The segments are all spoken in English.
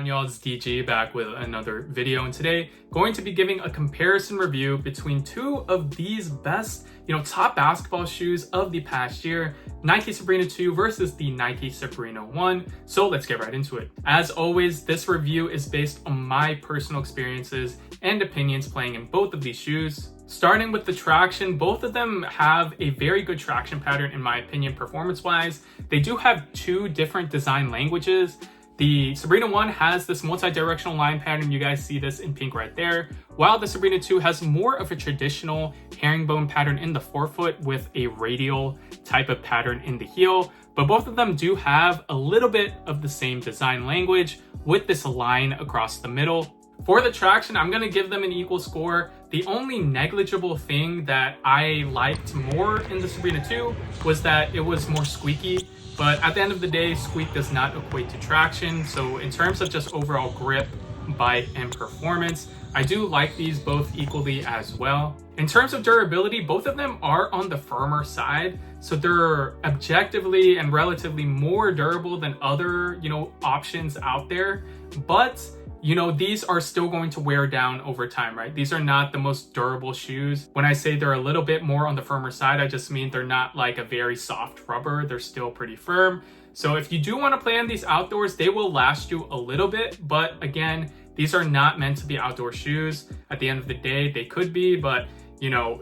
on, y'all? It's DG back with another video, and today going to be giving a comparison review between two of these best, top basketball shoes of the past year, Nike Sabrina 2 versus the Nike Sabrina 1. So let's get right into it. As always, this review is based on my personal experiences and opinions playing in both of these shoes. Starting with the traction, both of them have a very good traction pattern in my opinion performance-wise. They do have two different design languages. The Sabrina 1 has this multi-directional line pattern, you guys see this in pink right there, while the Sabrina 2 has more of a traditional herringbone pattern in the forefoot with a radial type of pattern in the heel. But both of them do have a little bit of the same design language with this line across the middle. For the traction, I'm going to give them an equal score. The only negligible thing that I liked more in the Sabrina 2 was that it was more squeaky. But at the end of the day, squeak does not equate to traction. So in terms of just overall grip, bite, and performance, I do like these both equally as well. In terms of durability, both of them are on the firmer side. So they're objectively and relatively more durable than other, options out there. But these are still going to wear down over time, right? These are not the most durable shoes. When I say they're a little bit more on the firmer side, I just mean they're not like a very soft rubber. They're still pretty firm. So if you do want to play in these outdoors, they will last you a little bit. But again, these are not meant to be outdoor shoes. At the end of the day, they could be, but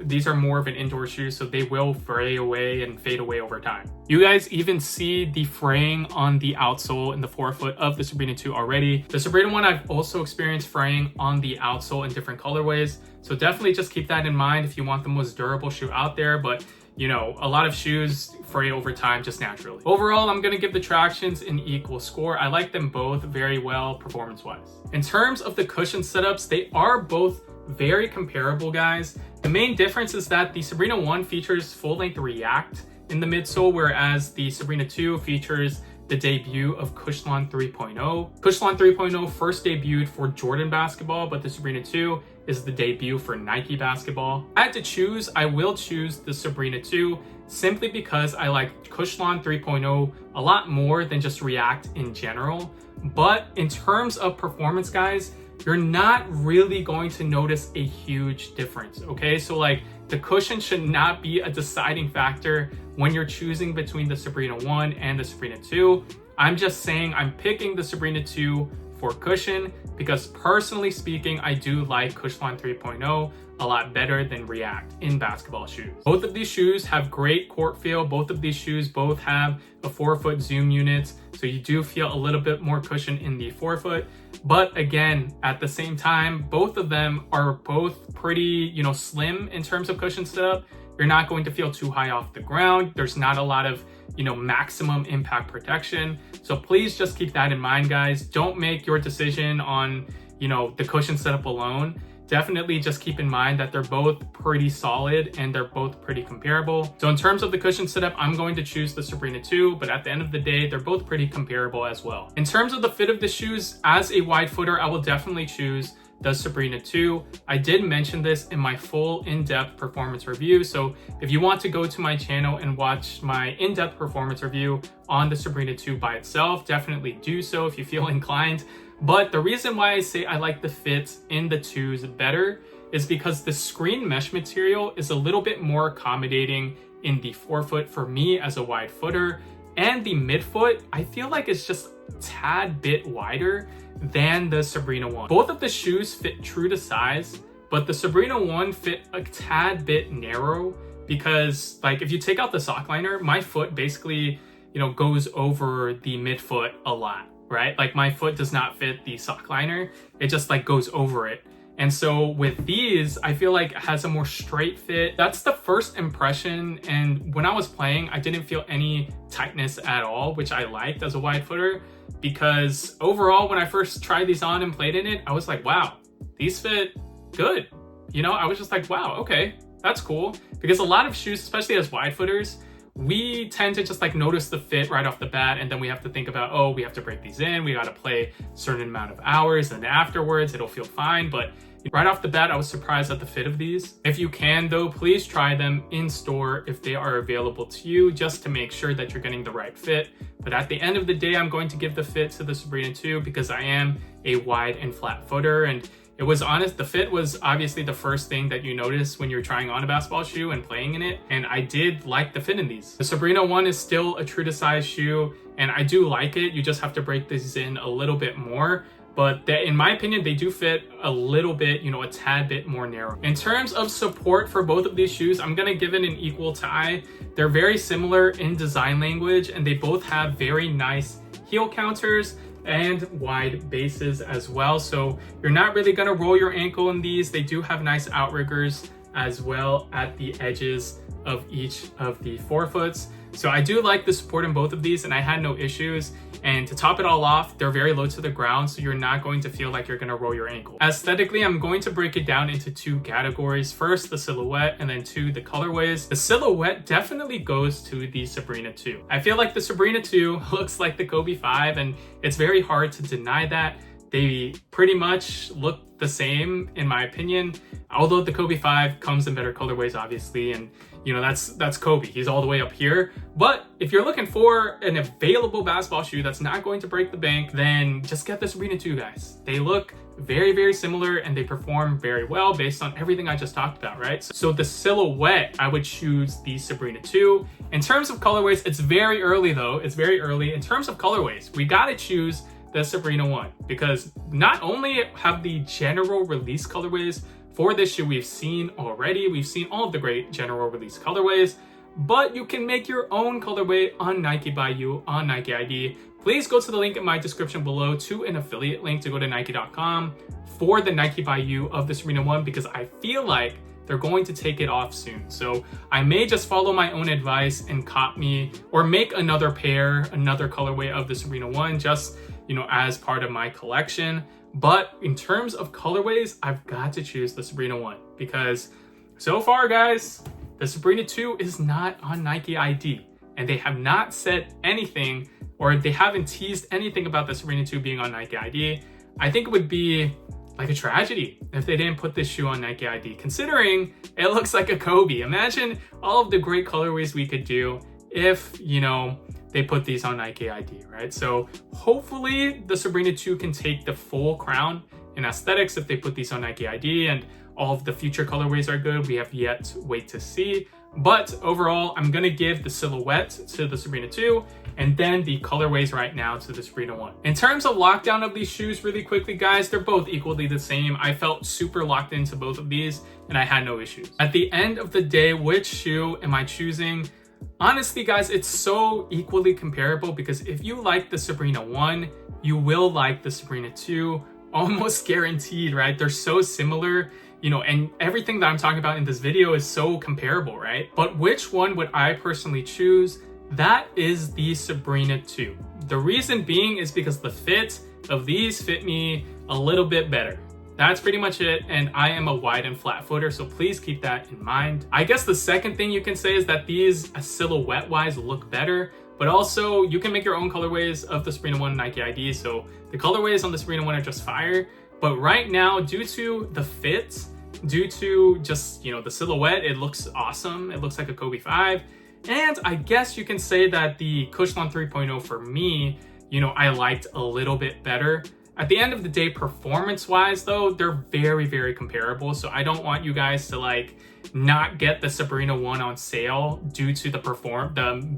these are more of an indoor shoe, so they will fray away and fade away over time. You guys even see the fraying on the outsole in the forefoot of the Sabrina 2 already. The Sabrina 1, I've also experienced fraying on the outsole in different colorways. So definitely just keep that in mind if you want the most durable shoe out there. But a lot of shoes fray over time just naturally. Overall, I'm going to give the tractions an equal score. I like them both very well performance-wise. In terms of the cushion setups, they are both very comparable, guys. The main difference is that the Sabrina 1 features full-length React in the midsole, whereas the Sabrina 2 features the debut of Cushlon 3.0. Cushlon 3.0 first debuted for Jordan basketball, but the Sabrina 2 is the debut for Nike basketball. I had to choose, I will choose the Sabrina 2 simply because I like Cushlon 3.0 a lot more than just React in general. But in terms of performance, guys, you're not really going to notice a huge difference, okay? So like the cushion should not be a deciding factor when you're choosing between the Sabrina 1 and the Sabrina 2. I'm just saying I'm picking the Sabrina 2 for cushion because personally speaking, I do like Cushlon 3.0 a lot better than React in basketball shoes. Both of these shoes have great court feel. Both of these shoes both have a forefoot zoom unit, so you do feel a little bit more cushion in the forefoot. But again, at the same time, both of them are both pretty, slim in terms of cushion setup. You're not going to feel too high off the ground. There's not a lot of, maximum impact protection. So please just keep that in mind, guys. Don't make your decision on, the cushion setup alone. Definitely just keep in mind that they're both pretty solid and they're both pretty comparable. So in terms of the cushion setup, I'm going to choose the Sabrina 2, but at the end of the day, they're both pretty comparable as well. In terms of the fit of the shoes, as a wide footer, I will definitely choose the Sabrina 2. I did mention this in my full in-depth performance review. So if you want to go to my channel and watch my in-depth performance review on the Sabrina 2 by itself, definitely do so if you feel inclined. But the reason why I say I like the fit in the 2s better is because the screen mesh material is a little bit more accommodating in the forefoot for me as a wide footer, and the midfoot I feel like it's just a tad bit wider than the Sabrina 1. Both of the shoes fit true to size, but the Sabrina 1 fit a tad bit narrow because like if you take out the sock liner, my foot basically, goes over the midfoot a lot, right? Like my foot does not fit the sock liner. It just like goes over it. And so with these, I feel like it has a more straight fit. That's the first impression. And when I was playing, I didn't feel any tightness at all, which I liked as a wide footer, because overall, when I first tried these on and played in it, I was like, wow, these fit good. I was just like, wow, okay, that's cool. Because a lot of shoes, especially as wide footers, we tend to just like notice the fit right off the bat, and then we have to think about, oh, we have to break these in, we got to play a certain amount of hours, and afterwards it'll feel fine. But right off the bat, I was surprised at the fit of these. If you can though, please try them in store if they are available to you, just to make sure that you're getting the right fit. But at the end of the day, I'm going to give the fit to the Sabrina 2 because I am a wide and flat footer, and it was honest, the fit was obviously the first thing that you notice when you're trying on a basketball shoe and playing in it, and I did like the fit in these. The Sabrina 1 is still a true to size shoe, and I do like it. You just have to break these in a little bit more, but in my opinion, they do fit a little bit, a tad bit more narrow. In terms of support for both of these shoes, I'm gonna give it an equal tie. They're very similar in design language, and they both have very nice heel counters and wide bases as well. So you're not really gonna roll your ankle in these. They do have nice outriggers as well at the edges of each of the forefoots. So I do like the support in both of these, and I had no issues. And to top it all off, they're very low to the ground, so you're not going to feel like you're gonna roll your ankle. Aesthetically, I'm going to break it down into two categories. First, the silhouette, and then two, the colorways. The silhouette definitely goes to the Sabrina 2. I feel like the Sabrina 2 looks like the Kobe 5, and it's very hard to deny that. They pretty much look the same, in my opinion, although the Kobe 5 comes in better colorways, obviously, and that's Kobe. He's all the way up here. But if you're looking for an available basketball shoe that's not going to break the bank, then just get the Sabrina 2, guys. They look very, very similar, and they perform very well based on everything I just talked about, right? So the silhouette, I would choose the Sabrina 2. In terms of colorways, it's very early though. It's very early. In terms of colorways, we gotta choose the Sabrina 1, because not only have the general release colorways for this shoe we've seen already, we've seen all of the great general release colorways, but you can make your own colorway on Nike by You on Nike ID. Please go to the link in my description below to an affiliate link to go to Nike.com for the Nike by You of the Sabrina 1, because I feel like they're going to take it off soon. So I may just follow my own advice and cop me or make another pair, another colorway of the Sabrina 1, just as part of my collection. But in terms of colorways, I've got to choose the Sabrina 1, because so far, guys, the Sabrina 2 is not on Nike ID, and they have not said anything, or they haven't teased anything about the Sabrina 2 being on Nike ID. I think it would be like a tragedy if they didn't put this shoe on Nike ID, considering it looks like a Kobe. Imagine all of the great colorways we could do if, they put these on Nike ID, right? So hopefully the Sabrina 2 can take the full crown in aesthetics if they put these on Nike ID, and all of the future colorways are good. We have yet to wait to see. But overall, I'm gonna give the silhouette to the Sabrina 2, and then the colorways right now to the Sabrina 1. In terms of lockdown of these shoes, really quickly, guys, they're both equally the same. I felt super locked into both of these, and I had no issues. At the end of the day, which shoe am I choosing? Honestly, guys, it's so equally comparable, because if you like the Sabrina 1, you will like the Sabrina 2, almost guaranteed, right? They're so similar, and everything that I'm talking about in this video is so comparable, right? But which one would I personally choose? That is the Sabrina 2. The reason being is because the fit of these fit me a little bit better. That's pretty much it, and I am a wide and flat footer, so please keep that in mind. I guess the second thing you can say is that these silhouette-wise look better, but also you can make your own colorways of the Sabrina 1 Nike ID, so the colorways on the Sabrina 1 are just fire. But right now, due to the fit, due to just, the silhouette, it looks awesome. It looks like a Kobe 5. And I guess you can say that the Cushlon 3.0 for me, I liked a little bit better. At the end of the day, performance-wise though, they're very, very comparable. So I don't want you guys to not get the Sabrina 1 on sale due to the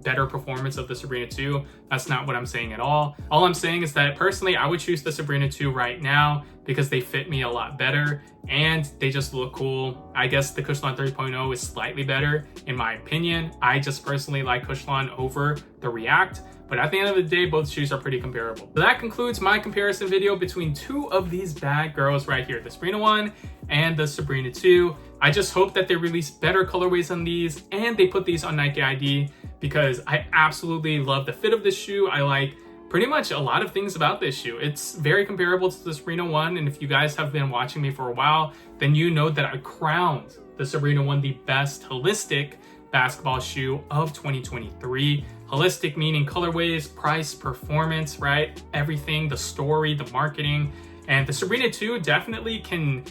better performance of the Sabrina 2. That's not what I'm saying at all. All I'm saying is that personally, I would choose the Sabrina 2 right now because they fit me a lot better and they just look cool. I guess the Cushlon 3.0 is slightly better in my opinion. I just personally like Cushlon over the React. But at the end of the day, both shoes are pretty comparable. So that concludes my comparison video between two of these bad girls right here, the Sabrina 1 and the Sabrina 2. I just hope that they release better colorways on these and they put these on Nike ID, because I absolutely love the fit of this shoe. I like pretty much a lot of things about this shoe. It's very comparable to the Sabrina 1, and if you guys have been watching me for a while, then you know that I crowned the Sabrina 1 the best holistic basketball shoe of 2023. Holistic meaning colorways, price, performance, right? Everything, the story, the marketing. And the Sabrina 2 definitely can,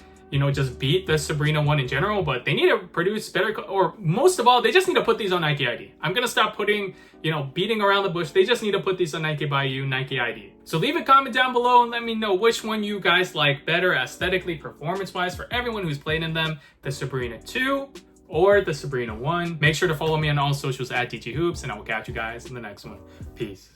just beat the Sabrina 1 in general, but they need to produce better, or most of all, they just need to put these on Nike ID. I'm gonna stop putting, beating around the bush. They just need to put these on Nike by You, Nike ID. So leave a comment down below and let me know which one you guys like better aesthetically, performance-wise, for everyone who's played in them, the Sabrina 2 or the Sabrina 1. Make sure to follow me on all socials at DG Hoops, and I will catch you guys in the next one. Peace.